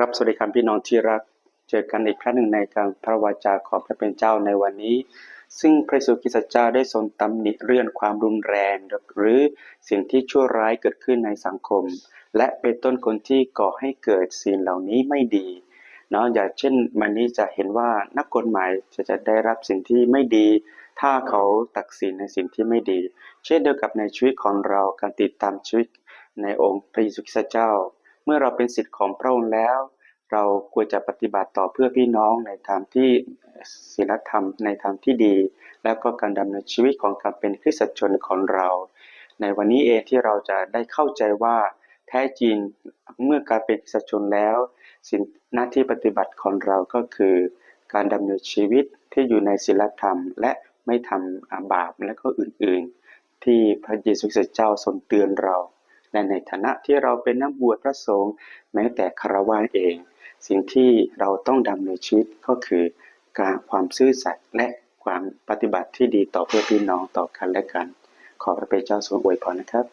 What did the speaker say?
ครับสวัสดีครับพี่น้องที่รักเจอกันอีกครั้งหนึ่งในการพระวจาของพระเป็นเจ้าในวันนี้ซึ่งพระเยซูคริสต์เจ้าได้ทรงตำหนิเรื่องความรุนแรงหรือสิ่งที่ชั่วร้ายเกิดขึ้นในสังคมและเป็นต้นคนที่ก่อให้เกิดสิ่งเหล่านี้ไม่ดีเนาะอย่างเช่นวันนี้จะเห็นว่านักกฎหมายจะได้รับสิ่งที่ไม่ดีถ้าเขาตัดสินในสิ่งที่ไม่ดีเช่นเดียวกับในชีวิตของเราการติดตามชีวิตในองค์พระเยซูคริสต์เจ้าเมื่อเราเป็นศิษย์ของพระองค์แล้วเราควรจะปฏิบัติต่อเพื่อพี่น้องในทางที่ศีลธรรมในทางที่ดีแล้วก็การดำเนินชีวิตของการเป็นคริสตชนของเราในวันนี้เองที่เราจะได้เข้าใจว่าแท้จริงเมื่อการเป็นคริสตชนแล้วสิ่งหน้าที่ปฏิบัติของเราก็คือการดำเนินชีวิตที่อยู่ในศีลธรรมและไม่ทำบาปและก็อื่นๆที่พระเยซูคริสต์เจ้าทรงเตือนเราและในฐานะที่เราเป็นนักบวชพระสงฆ์แม้แต่คฤหัสถ์เองสิ่งที่เราต้องดำเนินชีวิตก็คือการความซื่อสัตย์และความปฏิบัติที่ดีต่อเพื่อนพี่น้องต่อกันและกันขอพระเป็นเจ้าทรงอวยพรนะครับ